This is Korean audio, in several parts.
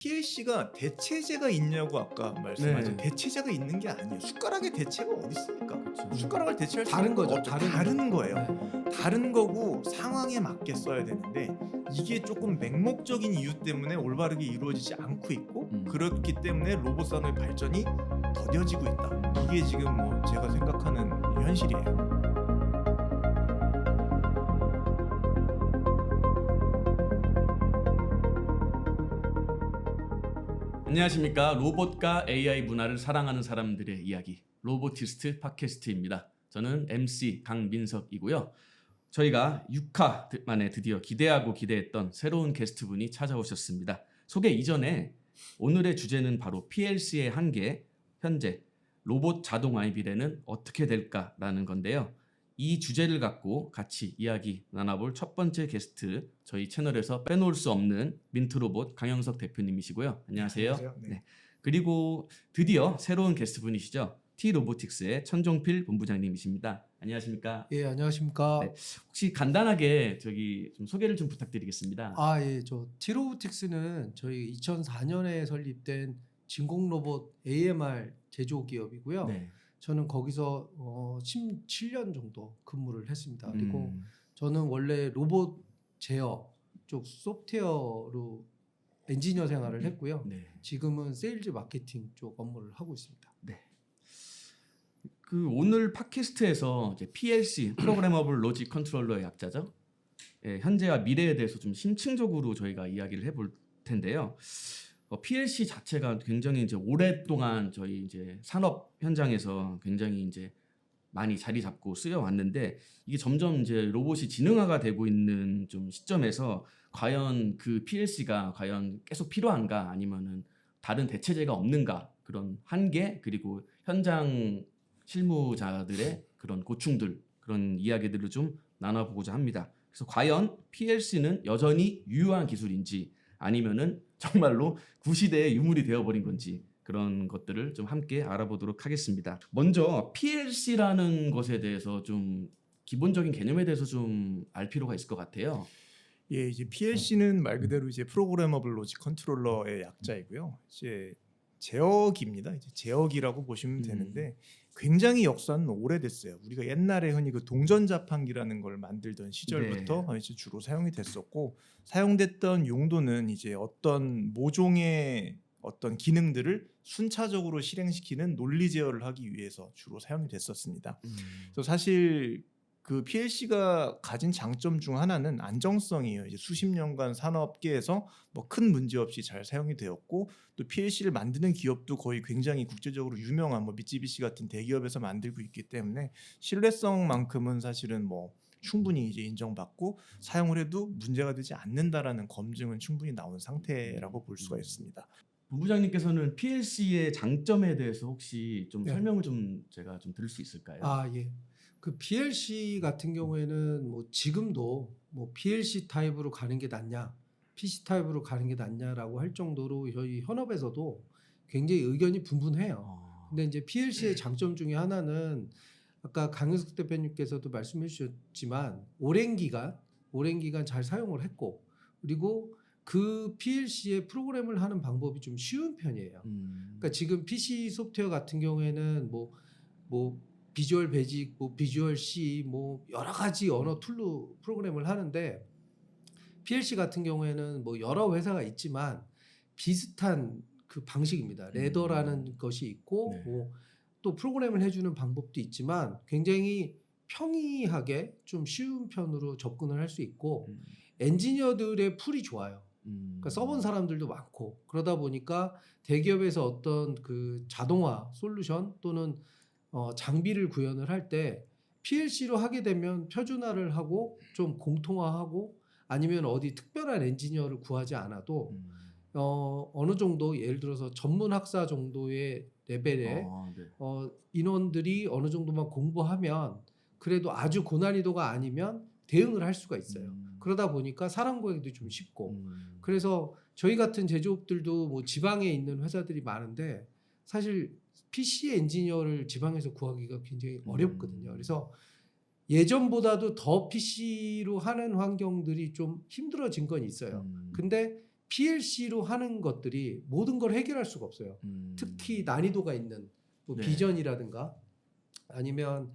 PLC가 대체제가 있냐고 아까 말씀하신 네. 대체제가 있는 게 아니에요. 숟가락에 대체가 어디 있습니까? 그쵸. 숟가락을 대체할 수 다른 있는 건 거죠. 없죠. 다른 거예요. 다른 거고 상황에 맞게 써야 되는데 이게 조금 맹목적인 이유 때문에 올바르게 이루어지지 않고 있고 그렇기 때문에 로봇 산업의 발전이 더뎌지고 있다. 이게 지금 뭐 제가 생각하는 현실이에요. 안녕하십니까. 로봇과 AI 문화를 사랑하는 사람들의 이야기 로보티스트 팟캐스트입니다. 저는 MC 강민석이고요. 저희가 6화 만에 드디어 기대하고 기대했던 새로운 게스트분이 찾아오셨습니다. 소개 이전에 오늘의 주제는 바로 PLC의 한계, 현재 로봇 자동화의 미래는 어떻게 될까라는 건데요. 이 주제를 갖고 같이 이야기 나눠볼 첫 번째 게스트, 저희 채널에서 빼놓을 수 없는 민트로봇 강영석 대표님이시고요. 안녕하세요. 안녕하세요. 네. 그리고 드디어 새로운 게스트분이시죠. T로보틱스의 천종필 본부장님이십니다. 안녕하십니까? 예, 안녕하십니까. 네. 혹시 간단하게 좀 소개를 좀 부탁드리겠습니다. 예, 저 T로보틱스는 저희 2004년에 설립된 진공 로봇 AMR 제조 기업이고요. 네. 저는 거기서 17년 정도 근무를 했습니다. 그리고 음. 저는 원래 로봇 제어 쪽 소프트웨어로 엔지니어 생활을 했고요. 네. 지금은 세일즈 마케팅 쪽 업무를 하고 있습니다. 네. 오늘 팟캐스트에서 이제 PLC 프로그래머블 로직 컨트롤러의 약자죠. 예, 현재와 미래에 대해서 좀 심층적으로 저희가 이야기를 해볼 텐데요. PLC 자체가 굉장히 이제 오랫동안 저희 이제 산업 현장에서 굉장히 이제 많이 자리 잡고 쓰여 왔는데 이게 점점 이제 로봇이 지능화가 되고 있는 좀 시점에서 과연 그 PLC가 과연 계속 필요한가 아니면은 다른 대체제가 없는가 그런 한계 그리고 현장 실무자들의 그런 고충들 그런 이야기들을 좀 나눠보고자 합니다. 그래서 과연 PLC는 여전히 유효한 기술인지 아니면은 정말로 구시대의 유물이 되어버린 건지 그런 것들을 좀 함께 알아보도록 하겠습니다. 먼저 PLC라는 것에 대해서 좀 기본적인 개념에 대해서 좀 알 필요가 있을 것 같아요. 예, 이제 PLC는 말 그대로 이제 프로그래머블 로직 컨트롤러의 약자이고요. 이제 제어기입니다. 이제 제어기라고 보시면 되는데 굉장히 역사는 오래됐어요. 우리가 옛날에 흔히 그 동전자판기라는 걸 만들던 시절부터 이제 주로 사용이 됐었고 사용됐던 용도는 이제 어떤 모종의 어떤 기능들을 순차적으로 실행시키는 논리 제어를 하기 위해서 주로 사용이 됐었습니다. 그래서 사실 그 PLC가 가진 장점 중 하나는 안정성이에요. 이제 수십 년간 산업계에서 뭐 큰 문제 없이 잘 사용이 되었고 또 PLC를 만드는 기업도 거의 굉장히 국제적으로 유명한 뭐 미쓰비시 같은 대기업에서 만들고 있기 때문에 신뢰성만큼은 사실은 뭐 충분히 이제 인정받고 사용을 해도 문제가 되지 않는다라는 검증은 충분히 나온 상태라고 볼 수가 있습니다. 본부장님께서는 PLC의 장점에 대해서 혹시 좀 네. 설명을 좀 제가 좀 들을 수 있을까요? 예. 그 PLC 같은 경우에는 뭐 지금도 뭐 PLC 타입으로 가는 게 낫냐, PC 타입으로 가는 게 낫냐라고 할 정도로 저희 현업에서도 굉장히 의견이 분분해요. 근데 이제 PLC의 장점 중에 하나는 아까 강윤석 대표님께서도 말씀해 주셨지만 오랜 기간 잘 사용을 했고 그리고 그 PLC의 프로그램을 하는 방법이 좀 쉬운 편이에요. 그러니까 지금 PC 소프트웨어 같은 경우에는 뭐 비주얼 베이직, 뭐 비주얼 C, 뭐 여러 가지 언어 툴로 프로그램을 하는데 PLC 같은 경우에는 뭐 여러 회사가 있지만 비슷한 그 방식입니다. 레더라는 것이 있고 네. 뭐 또 프로그램을 해주는 방법도 있지만 굉장히 평이하게 좀 쉬운 편으로 접근을 할 수 있고 엔지니어들의 풀이 좋아요. 그러니까 써본 사람들도 많고 그러다 보니까 대기업에서 어떤 그 자동화 솔루션 또는 장비를 구현을 할 때 PLC로 하게 되면 표준화를 하고 좀 공통화하고 아니면 어디 특별한 엔지니어를 구하지 않아도 어느 정도 예를 들어서 전문 학사 정도의 레벨의 네. 인원들이 어느 정도만 공부하면 그래도 아주 고난이도가 아니면 대응을 할 수가 있어요. 그러다 보니까 사람 구하기도 좀 쉽고 그래서 저희 같은 제조업들도 뭐 지방에 있는 회사들이 많은데 사실 PC 엔지니어를 지방에서 구하기가 굉장히 어렵거든요. 그래서 예전보다도 더 PC로 하는 환경들이 좀 힘들어진 건 있어요. 근데 PLC로 하는 것들이 모든 걸 해결할 수가 없어요. 특히 난이도가 있는 뭐 네. 비전이라든가 아니면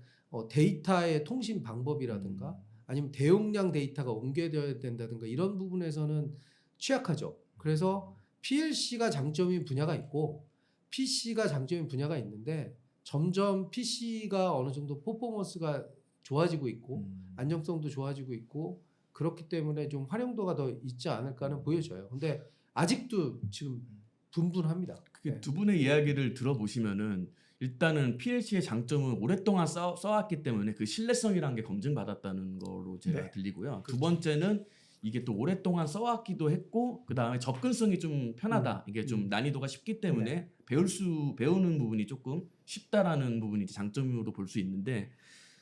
데이터의 통신 방법이라든가 아니면 대용량 데이터가 옮겨져야 된다든가 이런 부분에서는 취약하죠. 그래서 PLC가 장점인 분야가 있고 PC가 장점인 분야가 있는데 점점 PC가 어느 정도 퍼포먼스가 좋아지고 있고 안정성도 좋아지고 있고 그렇기 때문에 좀 활용도가 더 있지 않을까는 보여져요. 근데 아직도 지금 분분합니다. 그 두 분의 이야기를 들어보시면은 일단은 PLC의 장점은 오랫동안 써왔기 때문에 그 신뢰성이라는 게 검증받았다는 거로 제가 네. 들리고요. 두 그렇죠. 번째는 이게 또 오랫동안 써왔기도 했고 그 다음에 접근성이 좀 편하다. 이게 좀 난이도가 쉽기 때문에 배우는 부분이 조금 쉽다라는 부분이 이제 장점으로 볼 수 있는데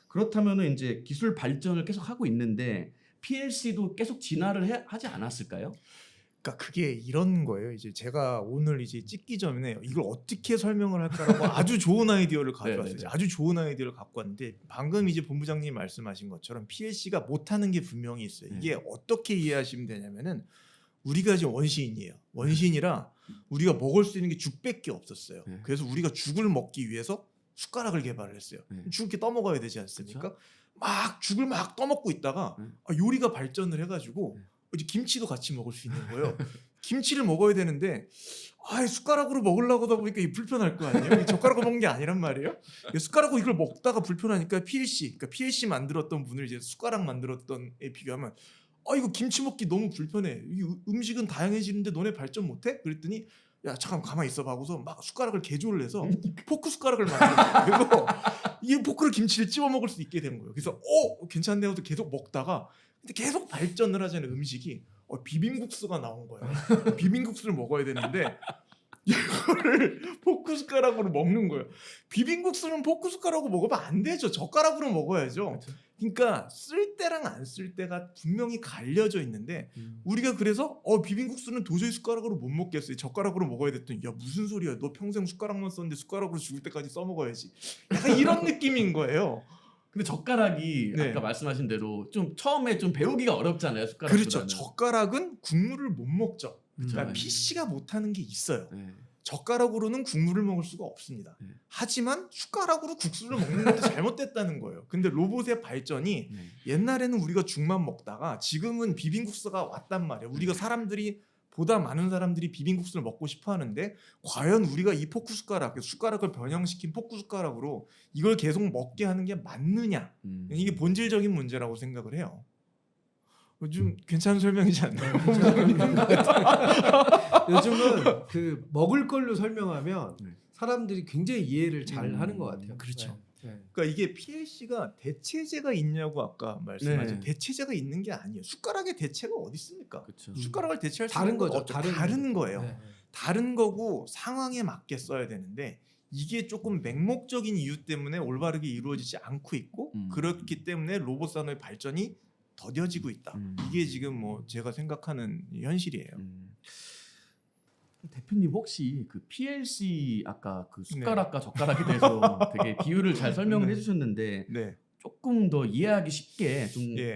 그렇다면은 이제 기술 발전을 계속 하고 있는데 PLC도 계속 진화를 하지 않았을까요? 그러니까 그게 이런 거예요. 이제 제가 오늘 이제 찍기 전에 이걸 어떻게 설명을 할까라고 아주 좋은 아이디어를 가져왔어요. 네네네. 아주 좋은 아이디어를 갖고 왔는데 방금 이제 본부장님 말씀하신 것처럼 PLC가 못하는 게 분명히 있어요. 이게 어떻게 이해하시면 되냐면은 우리가 지금 원시인이에요. 원시인이라 우리가 먹을 수 있는 게 죽밖에 없었어요. 네. 그래서 우리가 죽을 먹기 위해서 숟가락을 개발을 했어요. 네. 죽을 게 떠먹어야 되지 않습니까? 그쵸? 막 죽을 막 떠먹고 있다가 네. 요리가 발전을 해가지고 네. 이제 김치도 같이 먹을 수 있는 거예요. 김치를 먹어야 되는데 숟가락으로 먹으려고 하다 보니까 이게 불편할 거 아니에요. 이 젓가락으로 먹는 게 아니란 말이에요. 숟가락으로 이걸 먹다가 불편하니까 그러니까 PLC 만들었던 분을 이제 숟가락 만들었던 에 비교하면 이거 김치 먹기 너무 불편해. 이 음식은 다양해지는데 너네 발전 못해? 그랬더니 야 잠깐 가만히 있어봐 하고서 막 숟가락을 개조를 해서 포크 숟가락을 만들고 이 포크로 김치를 집어 먹을 수 있게 된 거예요. 그래서 괜찮네 하고서 계속 먹다가 근데 계속 발전을 하자는 음식이 비빔국수가 나온 거예요. 비빔국수를 먹어야 되는데 이거를 포크 숟가락으로 먹는 거예요. 비빔국수는 포크 숟가락으로 먹으면 안 되죠. 젓가락으로 먹어야죠. 그쵸? 그러니까 쓸 때랑 안 쓸 때가 분명히 갈려져 있는데 우리가 그래서 비빔국수는 도저히 숟가락으로 못 먹겠어요. 젓가락으로 먹어야 됐더니 야 무슨 소리야. 너 평생 숟가락만 썼는데 숟가락으로 죽을 때까지 써먹어야지. 약간 이런 느낌인 거예요. 근데 젓가락이 네. 아까 말씀하신 대로 좀 처음에 좀 배우기가 어렵잖아요. 숟가락보다는. 그렇죠. 젓가락은 국물을 못 먹죠. 그쵸. 그러니까 PC가 못하는 게 있어요. 네. 젓가락으로는 국물을 먹을 수가 없습니다. 네. 하지만 숟가락으로 국수를 먹는 것도 잘못됐다는 거예요. 근데 로봇의 발전이 네. 옛날에는 우리가 죽만 먹다가 지금은 비빔국수가 왔단 말이에요. 우리가 보다 많은 사람들이 비빔국수를 먹고 싶어 하는데 과연 우리가 이 포크 숟가락을 변형시킨 포크 숟가락으로 이걸 계속 먹게 하는 게 맞느냐? 이게 본질적인 문제라고 생각을 해요. 좀 괜찮은 설명이지 않나요? 요즘은 그 먹을 걸로 설명하면 네. 사람들이 굉장히 이해를 잘 하는 것 같아요. 그렇죠. 네. 그러니까 이게 PLC가 대체제가 있냐고 아까 말씀하신 네. 대체제가 있는 게 아니에요. 숟가락의 대체가 어디 있습니까? 그렇죠. 숟가락을 대체할 수 다른 있는 건 거죠. 다른 거예요. 네. 다른 거고 상황에 맞게 써야 되는데 이게 조금 맹목적인 이유 때문에 올바르게 이루어지지 않고 있고 그렇기 때문에 로봇 산업의 발전이 더뎌지고 있다. 이게 지금 뭐 제가 생각하는 현실이에요. 대표님 혹시 그 PLC 아까 그 숟가락과 젓가락에 대해서 되게 비유를 잘 설명을 해주셨는데 네. 조금 더 이해하기 쉽게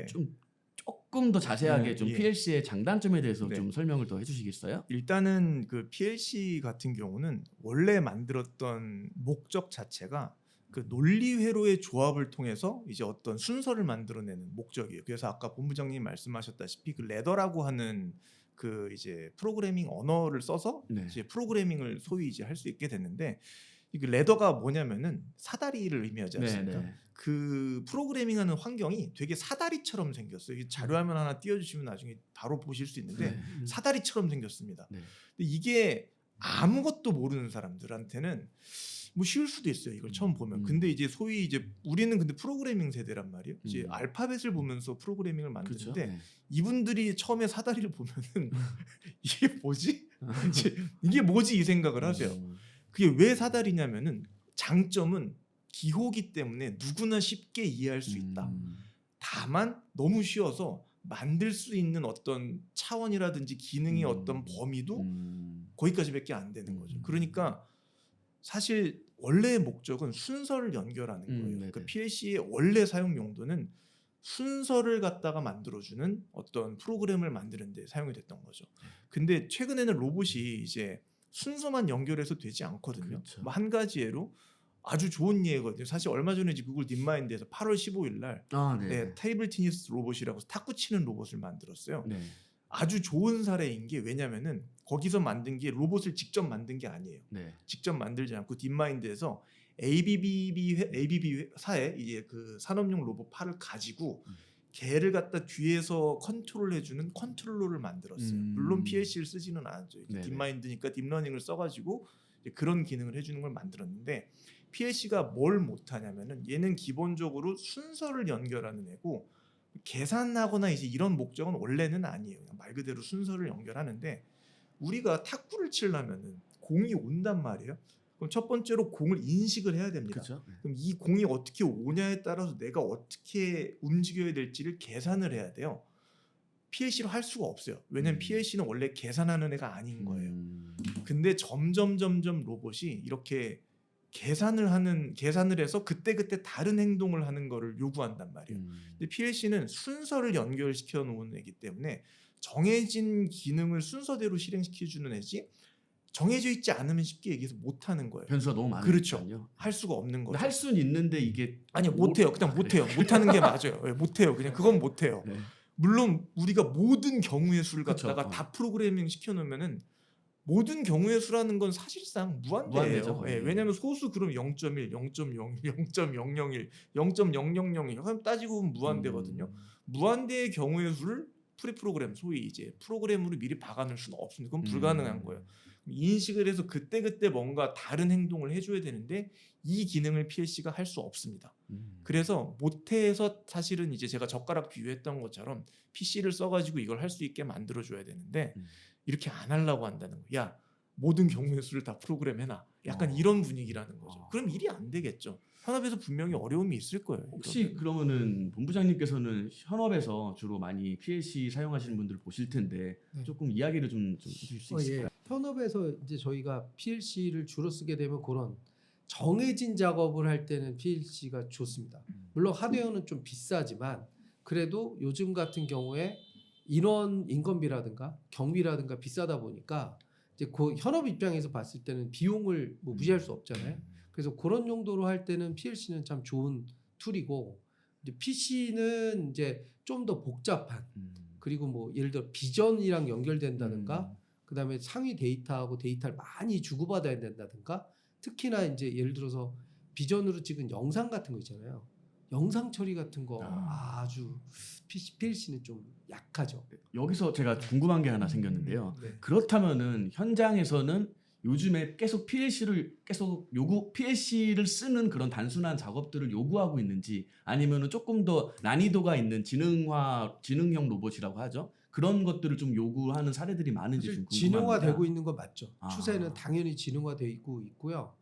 좀 조금 더 자세하게 좀 예. PLC의 장단점에 대해서 네. 좀 설명을 더 해주시겠어요? 일단은 그 PLC 같은 경우는 원래 만들었던 목적 자체가 그 논리 회로의 조합을 통해서 이제 어떤 순서를 만들어내는 목적이에요. 그래서 아까 본부장님 말씀하셨다시피 그 레더라고 하는 그 이제 프로그래밍 언어를 써서 네. 이제 프로그래밍을 소위 이제 할 수 있게 됐는데 이 레더가 뭐냐면은 사다리를 의미하지 않습니까? 네. 그 프로그래밍하는 환경이 되게 사다리처럼 생겼어요. 이 자료화면 하나 띄워주시면 나중에 바로 보실 수 있는데 네. 사다리처럼 생겼습니다. 네. 근데 이게 아무것도 모르는 사람들한테는 뭐 쉬울 수도 있어요. 이걸 처음 보면. 근데 이제 소위 이제 우리는 근데 프로그래밍 세대란 말이에요. 이제 알파벳을 보면서 프로그래밍을 그렇죠. 만드는데 네. 이분들이 처음에 사다리를 보면은 이게 뭐지? 이게 뭐지 이 생각을 하세요. 그게 왜 사다리냐면은 장점은 기호기 때문에 누구나 쉽게 이해할 수 있다. 다만 너무 쉬워서 만들 수 있는 어떤 차원이라든지 기능의 어떤 범위도 거기까지밖에 안 되는 거죠. 그러니까 사실 원래의 목적은 순서를 연결하는 거예요. 네네. 그러니까 PLC의 원래 사용 용도는 순서를 갖다가 만들어주는 어떤 프로그램을 만드는 데 사용이 됐던 거죠. 근데 최근에는 로봇이 이제 순서만 연결해서 되지 않거든요. 그렇죠. 뭐 한 가지 예로 아주 좋은 예거든요. 사실 얼마 전에 이제 구글 딥마인드에서 8월 15일 날 네. 테이블 테니스 로봇이라고 탁구 치는 로봇을 만들었어요. 네. 아주 좋은 사례인 게 왜냐면은 거기서 만든 게 로봇을 직접 만든 게 아니에요. 네. 직접 만들지 않고 딥마인드에서 ABB 사의 이제 그 산업용 로봇 팔을 가지고 걔를 갖다 뒤에서 컨트롤해주는 컨트롤러를 만들었어요. 물론 PLC를 쓰지는 않았죠. 네네. 딥마인드니까 딥러닝을 써가지고 이제 그런 기능을 해주는 걸 만들었는데 PLC가 뭘 못하냐면은 얘는 기본적으로 순서를 연결하는 애고 계산하거나 이제 이런 목적은 원래는 아니에요. 그냥 말 그대로 순서를 연결하는데 우리가 탁구를 치려면은 공이 온단 말이에요. 그럼 첫 번째로 공을 인식을 해야 됩니다. 그렇죠. 그럼 이 공이 어떻게 오냐에 따라서 내가 어떻게 움직여야 될지를 계산을 해야 돼요. PLC로 할 수가 없어요. 왜냐면 PLC는 원래 계산하는 애가 아닌 거예요. 근데 점점 로봇이 이렇게 계산을 해서 그때 다른 행동을 하는 거를 요구한단 말이에요. 근데 PLC는 순서를 연결시켜 놓은 애기 때문에 정해진 기능을 순서대로 실행시켜 주는 애지 정해져 있지 않으면 쉽게 얘기해서 못 하는 거예요. 변수가 너무 많으니까요. 그렇죠. 할 수가 없는 거죠. 할 수는 있는데 이게 아니요, 못 해요. 그냥 못 해요. 못 하는 게 맞아요. 못 해요. 그냥 그건 못 해요. 네. 물론 우리가 모든 경우의 수를 그쵸. 갖다가 다 프로그래밍 시켜 놓으면은 모든 경우의 수라는 건 사실상 무한대죠, 무한대예요. 거의. 왜냐하면 소수 그럼 0.1, 0.01, 0.001, 0.0001 그럼 따지고 보면 무한대거든요. 무한대의 경우의 수를 프리프로그램 소위 이제 프로그램으로 미리 박아놓을 수는 없습니다. 그건 불가능한 거예요. 인식을 해서 그때 뭔가 다른 행동을 해줘야 되는데 이 기능을 PLC가 할 수 없습니다. 그래서 못해서 사실은 이제 제가 젓가락 비유했던 것처럼 PC를 써가지고 이걸 할 수 있게 만들어줘야 되는데 이렇게 안 하려고 한다는 거야. 야, 모든 경우의 수를 다 프로그램해놔. 약간 이런 분위기라는 거죠. 그럼 일이 안 되겠죠. 현업에서 분명히 어려움이 있을 거예요. 혹시 그러면은 본부장님께서는 현업에서 주로 많이 PLC 사용하시는 분들 보실 텐데 네. 조금 이야기를 좀 해주실 수 있을까요? 현업에서 이제 저희가 PLC를 주로 쓰게 되면 그런 정해진 작업을 할 때는 PLC가 좋습니다. 물론 하드웨어는 좀 비싸지만 그래도 요즘 같은 경우에 인건비라든가 경비라든가 비싸다 보니까 이제 그 현업 입장에서 봤을 때는 비용을 뭐 무시할 수 없잖아요. 그래서 그런 용도로 할 때는 PLC는 참 좋은 툴이고 이제 PC는 이제 좀 더 복잡한 그리고 뭐 예를 들어 비전이랑 연결된다든가 그다음에 상위 데이터하고 데이터를 많이 주고받아야 된다든가 특히나 이제 예를 들어서 비전으로 찍은 영상 같은 거 있잖아요. 영상 처리 같은 거 아주 PLC는 좀 약하죠. 여기서 제가 궁금한 게 하나 생겼는데요. 네. 그렇다면은 현장에서는 요즘에 계속 PLC를 쓰는 그런 단순한 작업들을 요구하고 있는지 아니면은 조금 더 난이도가 있는 지능형 로봇이라고 하죠. 그런 것들을 좀 요구하는 사례들이 많은지 좀 사실 궁금합니다. 진영화되고 있는 건 맞죠. 아. 추세는 당연히 진영화되고 있고요.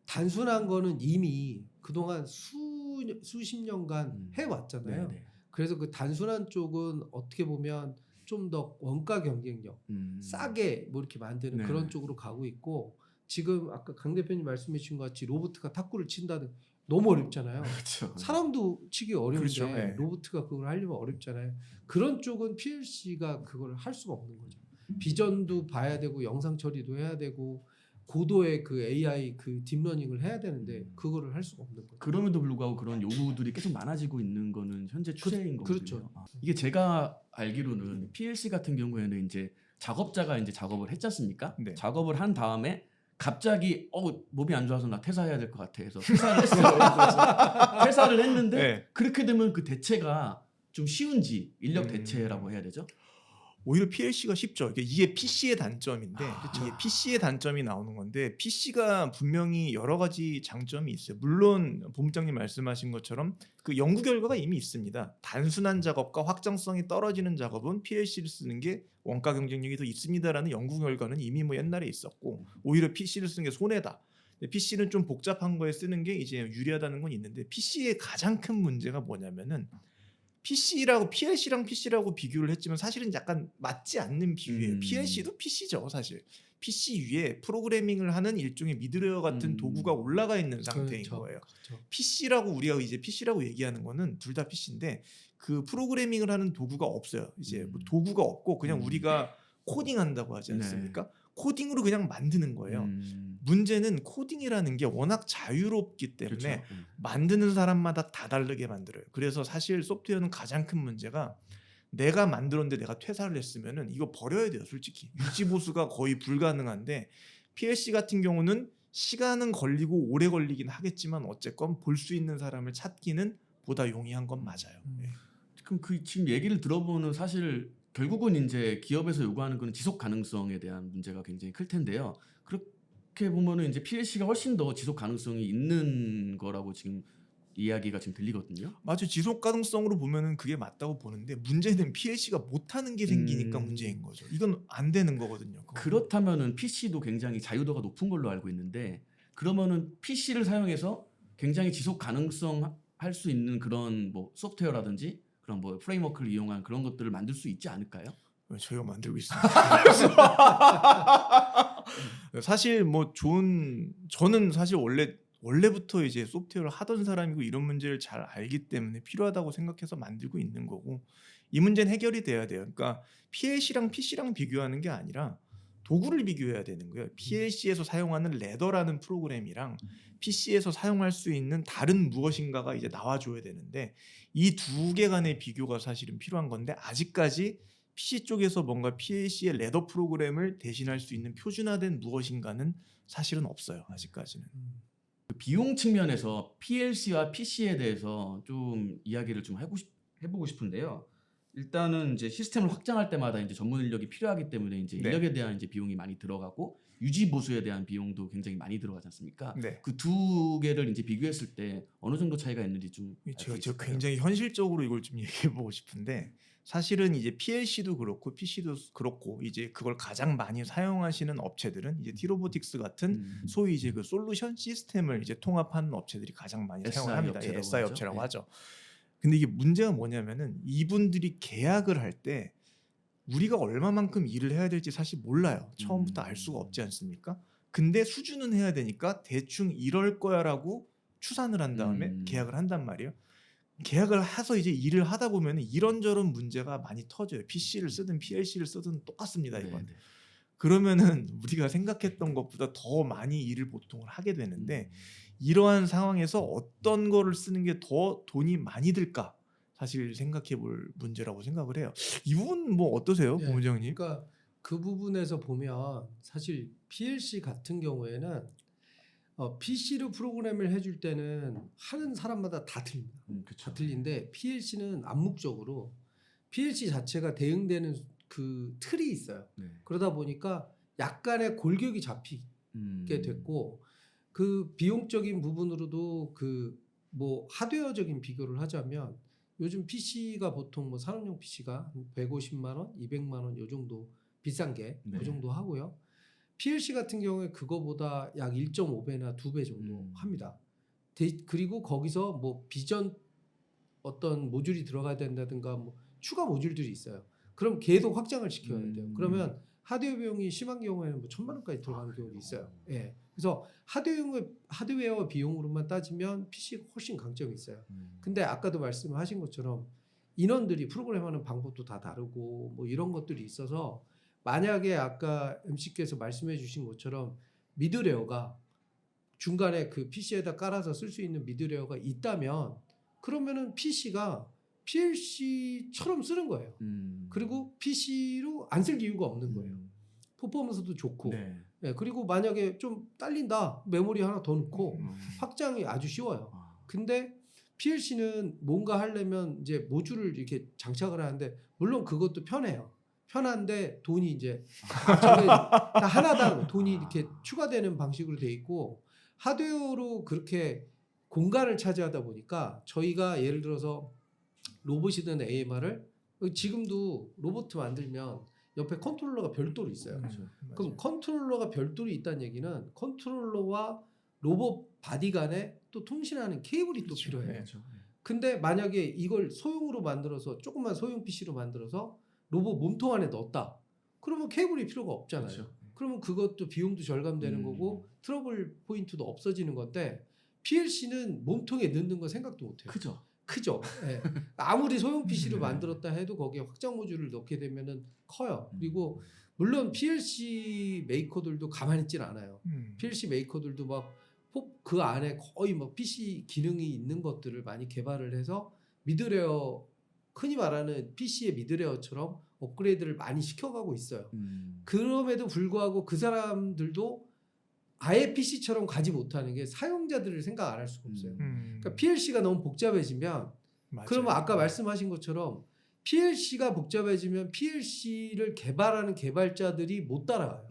단순한 거는 이미 그동안 수십 년간 해왔잖아요. 네네. 그래서 그 단순한 쪽은 어떻게 보면 좀 더 원가 경쟁력 싸게 뭐 이렇게 만드는 네. 그런 쪽으로 가고 있고 지금 아까 강 대표님 말씀해 주신 것 같이 로봇가 탁구를 친다든 너무 어렵잖아요. 그렇죠. 사람도 치기 어려운데 그렇죠. 네. 로봇가 그걸 하려면 어렵잖아요. 그런 쪽은 PLC가 그걸 할 수가 없는 거죠. 비전도 봐야 되고 영상 처리도 해야 되고 고도의 그 AI 그 딥러닝을 해야 되는데 그거를 할 수가 없는 거죠. 그럼에도 불구하고 그런 요구들이 계속 많아지고 있는 거는 현재 추세인 거거든요. 그렇죠. 이게 제가 알기로는 PLC 같은 경우에는 이제 작업자가 이제 작업을 했지 않습니까? 네. 작업을 한 다음에 갑자기 몸이 안 좋아서 나 퇴사해야 될 것 같아 해서 퇴사를 했어요. 퇴사를 했는데 네. 그렇게 되면 그 대체가 좀 쉬운지 인력 대체라고 해야 되죠? 오히려 PLC가 쉽죠. 이게 PC의 단점인데 이게 PC의 단점이 나오는 건데 PC가 분명히 여러 가지 장점이 있어요. 물론 본부장님 말씀하신 것처럼 그 연구 결과가 이미 있습니다. 단순한 작업과 확장성이 떨어지는 작업은 PLC를 쓰는 게 원가 경쟁력이 더 있습니다라는 연구 결과는 이미 뭐 옛날에 있었고 오히려 PC를 쓰는 게 손해다. PC는 좀 복잡한 거에 쓰는 게 이제 유리하다는 건 있는데 PC의 가장 큰 문제가 뭐냐면은 PLC랑 PC라고 비교를 했지만 사실은 약간 맞지 않는 비유예요. PLC도 PC죠, 사실. PC 위에 프로그래밍을 하는 일종의 미드웨어 같은 도구가 올라가 있는 상태인 그렇죠. 거예요. 그렇죠. PC라고 우리가 이제 PC라고 얘기하는 거는 둘 다 PC인데 그 프로그래밍을 하는 도구가 없어요. 이제 뭐 도구가 없고 그냥 우리가 코딩한다고 하지 않습니까? 코딩으로 그냥 만드는 거예요. 문제는 코딩이라는 게 워낙 자유롭기 때문에 그렇죠. 만드는 사람마다 다 다르게 만들어요. 그래서 사실 소프트웨어는 가장 큰 문제가 내가 만들었는데 내가 퇴사를 했으면은 이거 버려야 돼요, 솔직히. 유지 보수가 거의 불가능한데 PLC 같은 경우는 시간은 걸리고 오래 걸리긴 하겠지만 어쨌건 볼 수 있는 사람을 찾기는 보다 용이한 건 맞아요. 예. 그럼 그 지금 얘기를 들어보는 사실 결국은 이제 기업에서 요구하는 거는 지속 가능성에 대한 문제가 굉장히 클 텐데요. 그렇게 보면은 이제 PLC가 훨씬 더 지속 가능성이 있는 거라고 지금 이야기가 지금 들리거든요. 맞아요. 지속 가능성으로 보면은 그게 맞다고 보는데 문제는 PLC가 못하는 게 생기니까 문제인 거죠. 이건 안 되는 거거든요. 그건. 그렇다면은 PC도 굉장히 자유도가 높은 걸로 알고 있는데 그러면은 PC를 사용해서 굉장히 지속 가능성 할 수 있는 그런 뭐 소프트웨어라든지 그런 뭐 프레임워크를 이용한 그런 것들을 만들 수 있지 않을까요? 저희가 만들고 있습니다. 사실 뭐 저는 사실 원래부터 이제 소프트웨어를 하던 사람이고 이런 문제를 잘 알기 때문에 필요하다고 생각해서 만들고 있는 거고 이 문제는 해결이 돼야 돼요. 그러니까 PLC랑 PC랑 비교하는 게 아니라 도구를 비교해야 되는 거예요. PLC에서 사용하는 레더라는 프로그램이랑 PC에서 사용할 수 있는 다른 무엇인가가 이제 나와줘야 되는데 이 두 개 간의 비교가 사실은 필요한 건데 아직까지 PC 쪽에서 뭔가 PLC의 레더 프로그램을 대신할 수 있는 표준화된 무엇인가는 사실은 없어요. 아직까지는. 그 비용 측면에서 PLC와 PC에 대해서 좀 이야기를 좀 해보고 싶은데요. 일단은 이제 시스템을 확장할 때마다 이제 전문 인력이 필요하기 때문에 이제 네. 인력에 대한 이제 비용이 많이 들어가고 유지 보수에 대한 비용도 굉장히 많이 들어가지 않습니까? 네. 그 두 개를 이제 비교했을 때 어느 정도 차이가 있는지 좀 알 수 제가 있을까요? 굉장히 현실적으로 이걸 좀 얘기해 보고 싶은데 사실은 이제 PLC도 그렇고 PC도 그렇고 이제 그걸 가장 많이 사용하시는 업체들은 이제 T-Robotics 같은 소위 이제 그 솔루션 시스템을 이제 통합하는 업체들이 가장 많이 SI 사용을 합니다. 업체라고 SI 하죠. 업체라고 네. 하죠. 근데 이게 문제가 뭐냐면은 이분들이 계약을 할 때 우리가 얼마만큼 일을 해야 될지 사실 몰라요. 처음부터 알 수가 없지 않습니까? 근데 수주는 해야 되니까 대충 이럴 거야라고 추산을 한 다음에 계약을 한단 말이에요. 계약을 해서 이제 일을 하다 보면 이런저런 문제가 많이 터져요. PC를 쓰든 PLC를 쓰든 똑같습니다. 이건. 네. 그러면은 우리가 생각했던 것보다 더 많이 일을 보통을 하게 되는데 이러한 상황에서 어떤 거를 쓰는 게 더 돈이 많이 들까? 사실 생각해 볼 문제라고 생각을 해요. 이 부분 뭐 어떠세요, 예, 고문정님? 그러니까 그 부분에서 보면 사실 PLC 같은 경우에는 PC로 프로그램을 해줄 때는 하는 사람마다 다 틀립니다. 다 그렇죠. 틀린데 PLC는 암묵적으로 PLC 자체가 대응되는 그 틀이 있어요. 네. 그러다 보니까 약간의 골격이 잡히게 됐고 그 비용적인 부분으로도 그 뭐 하드웨어적인 비교를 하자면 요즘 PC가 보통 뭐 산업용 PC가 150만 원, 200만 원 요 정도 비싼 게 그 네. 정도 하고요. PLC 같은 경우에 그거보다 약 1.5배나 2배 정도 합니다. 그리고 거기서 뭐 비전 어떤 모듈이 들어가야 된다든가 뭐 추가 모듈들이 있어요. 그럼 계속 확장을 시켜야 돼요. 그러면 하드웨어 비용이 심한 경우에는 뭐 1,000만 원까지 들어가는 경우도 있어요. 예. 그래서 하드웨어 비용으로만 따지면 PC가 훨씬 강점이 있어요. 근데 아까도 말씀하신 것처럼 인원들이 프로그램하는 방법도 다 다르고 뭐 이런 것들이 있어서 만약에 아까 MC께서 말씀해 주신 것처럼 미드웨어가 중간에 그 PC에다 깔아서 쓸 수 있는 미드웨어가 있다면 그러면은 PC가 PLC처럼 쓰는 거예요. 그리고 PC로 안 쓸 이유가 없는 거예요. 퍼포먼스도 좋고. 네. 예, 그리고 만약에 좀 딸린다. 메모리 하나 더 넣고 확장이 아주 쉬워요. 근데 PLC는 뭔가 하려면 이제 모듈을 이렇게 장착을 하는데 물론 그것도 편해요. 편한데 돈이 이제 저게 다 하나당 돈이 이렇게 추가되는 방식으로 돼 있고 하드웨어로 그렇게 공간을 차지하다 보니까 저희가 예를 들어서 로봇이든 AMR을 지금도 로봇 만들면 옆에 컨트롤러가 별도로 있어요. 그럼 컨트롤러가 별도로 있다는 얘기는 컨트롤러와 로봇 바디 간에 또 통신하는 케이블이 또 필요해요. 그렇죠. 근데 만약에 이걸 소형으로 만들어서 조그만 소형 PC로 만들어서 로봇 몸통 안에 넣었다. 그러면 케이블이 필요가 없잖아요. 그렇죠. 그러면 그것도 비용도 절감되는 거고 트러블 포인트도 없어지는 건데 PLC는 몸통에 넣는 거 생각도 못해요. 크죠. 예. 아무리 소형 PC를 만들었다 해도 거기에 확장 모듈을 넣게 되면은 커요. 그리고 물론 PLC 메이커들도 가만히 있진 않아요. PLC 메이커들도 막 그 안에 거의 뭐 PC 기능이 있는 것들을 많이 개발을 해서 미드레어, 흔히 말하는 PC의 미드레어처럼 업그레이드를 많이 시켜가고 있어요. 그럼에도 불구하고 그 사람들도 아예 PC처럼 가지 못하는 게 사용자들을 생각 안 할 수가 없어요. 그러니까 PLC가 너무 복잡해지면 맞아요. 그러면 아까 말씀하신 것처럼 PLC가 복잡해지면 PLC를 개발하는 개발자들이 못 따라가요.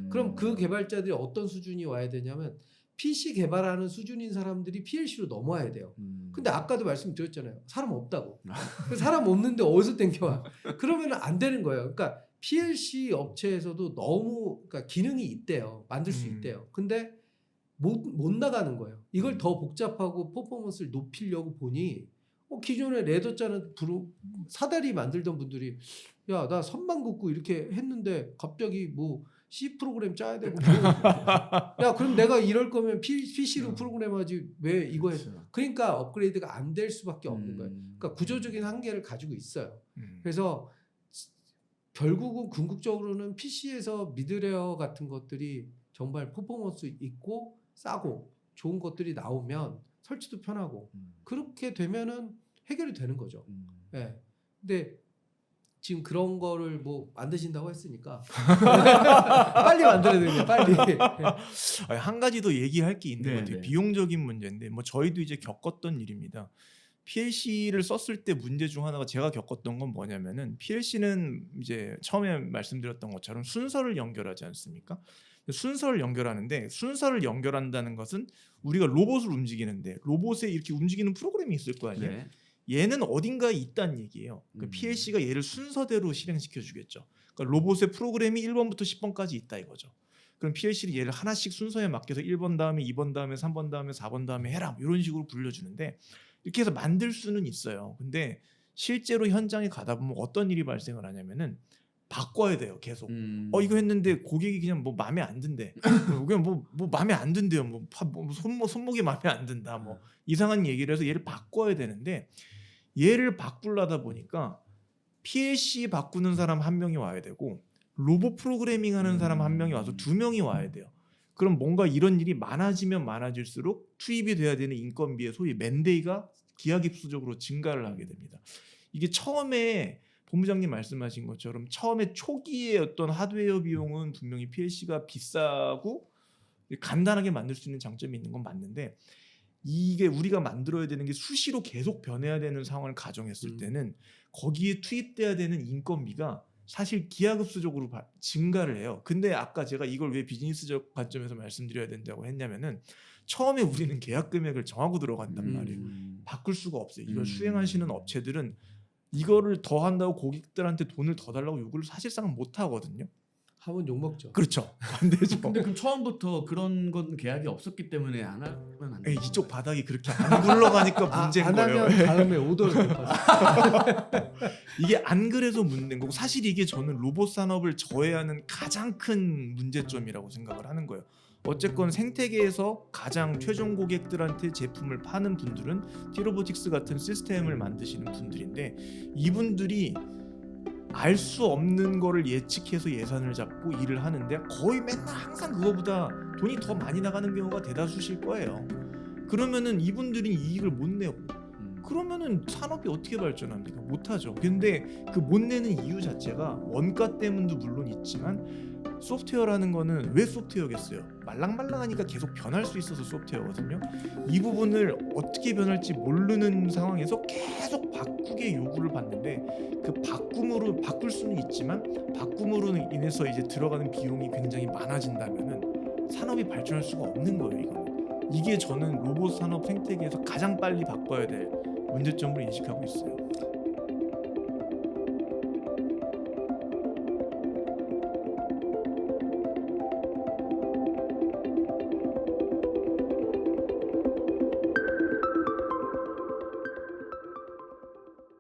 그럼 그 개발자들이 어떤 수준이 와야 되냐면 PC 개발하는 수준인 사람들이 PLC로 넘어와야 돼요. 근데 아까도 말씀드렸잖아요. 사람 없다고. 사람 없는데 어디서 땡겨와? 그러면 안 되는 거예요. 그러니까 PLC 업체에서도 너무 그러니까 기능이 있대요. 만들 수 있대요. 근데 못 나가는 거예요. 이걸 더 복잡하고 퍼포먼스를 높이려고 보니 기존에 레더짜는 사다리 만들던 분들이 야, 나 선만 긋고 이렇게 했는데 갑자기 뭐 C 프로그램 짜야 되고 야, 그럼 내가 이럴 거면 PC로 프로그램하지 왜 이거 해? 그러니까 업그레이드가 안 될 수밖에 없는 거예요. 그러니까 구조적인 한계를 가지고 있어요. 그래서 결국은 궁극적으로는 PC에서 미드레어 같은 것들이 정말 퍼포먼스 있고 싸고 좋은 것들이 나오면 설치도 편하고 그렇게 되면은 해결이 되는 거죠. 예. 근데 지금 그런 거를 뭐 만드신다고 했으니까 빨리 만들어야 되겠네요. 빨리. 한 가지 더 얘기할 게 있는 것 같아요. 네. 비용적인 문제인데 뭐 저희도 이제 겪었던 일입니다. PLC를 썼을 때 문제 중 하나가 제가 겪었던 건 뭐냐면은 PLC는 이제 처음에 말씀드렸던 것처럼 순서를 연결하지 않습니까? 순서를 연결하는데 순서를 연결한다는 것은 우리가 로봇을 움직이는데 로봇에 이렇게 움직이는 프로그램이 있을 거 아니에요. 네. 얘는 어딘가에 있다는 얘기예요. 그러니까 PLC가 얘를 순서대로 실행시켜 주겠죠. 그러니까 로봇의 프로그램이 1번부터 10번까지 있다 이거죠. 그럼 PLC를 얘를 하나씩 순서에 맡겨서 1번 다음에 2번 다음에 3번 다음에 4번 다음에 해라 이런 식으로 불려주는데 이렇게 해서 만들 수는 있어요. 근데 실제로 현장에 가다 보면 어떤 일이 발생을 하냐면은 바꿔야 돼요. 계속. 이거 했는데 고객이 그냥 뭐 마음에 안 든대. 그냥 뭐 마음에 안 든대요. 뭐 손목이 마음에 안 든다. 뭐 이상한 얘기를 해서 얘를 바꿔야 되는데 얘를 바꾸려다 보니까 PLC 바꾸는 사람 한 명이 와야 되고 로봇 프로그래밍 하는 사람 한 명이 와서 두 명이 와야 돼요. 그럼 뭔가 이런 일이 많아지면 많아질수록 투입이 돼야 되는 인건비의 소위 맨데이가 기하급수적으로 증가를 하게 됩니다. 이게 처음에 본부장님 말씀하신 것처럼 처음에 초기에 어떤 하드웨어 비용은 분명히 PLC가 비싸고 간단하게 만들 수 있는 장점이 있는 건 맞는데 이게 우리가 만들어야 되는 게 수시로 계속 변해야 되는 상황을 가정했을 때는 거기에 투입돼야 되는 인건비가 사실 기하급수적으로 증가를 해요. 근데 아까 제가 이걸 왜 비즈니스적 관점에서 말씀드려야 된다고 했냐면은 처음에 우리는 계약 금액을 정하고 들어간단 말이에요. 바꿀 수가 없어요. 이걸 수행하시는 업체들은 이거를 더 한다고 고객들한테 돈을 더 달라고 요구를 사실상 못 하거든요. 하면 욕 먹죠. 그렇죠. 안 되죠. 근데 그럼 처음부터 그런 건 계약이 없었기 때문에 안 하면 안 돼요. 이쪽 바닥이 그렇게 안 굴러가니까 문제인 안 거예요. 하면 다음에 오더를 못 받아요. 이게 안 그래서 문제인 거고 사실 이게 저는 로봇 산업을 저해하는 가장 큰 문제점이라고 생각을 하는 거예요. 어쨌건 생태계에서 가장 최종 고객들한테 제품을 파는 분들은 티로보틱스 같은 시스템을 만드시는 분들인데 이분들이 알 수 없는 거를 예측해서 예산을 잡고 일을 하는데 거의 맨날 항상 그거보다 돈이 더 많이 나가는 경우가 대다수실 거예요. 그러면은 이분들이 이익을 못 내고 그러면은 산업이 어떻게 발전합니까? 못하죠. 근데 그 못 내는 이유 자체가 원가 때문도 물론 있지만 소프트웨어라는 거는 왜 소프트웨어겠어요? 말랑말랑하니까 계속 변할 수 있어서 소프트웨어거든요. 이 부분을 어떻게 변할지 모르는 상황에서 계속 바꾸게 요구를 받는데 그 바꿈으로 바꿀 수는 있지만 바꿈으로 인해서 이제 들어가는 비용이 굉장히 많아진다면은 산업이 발전할 수가 없는 거예요. 이거는. 이게 저는 로봇 산업 생태계에서 가장 빨리 바꿔야 될 문제점으로 인식하고 있어요.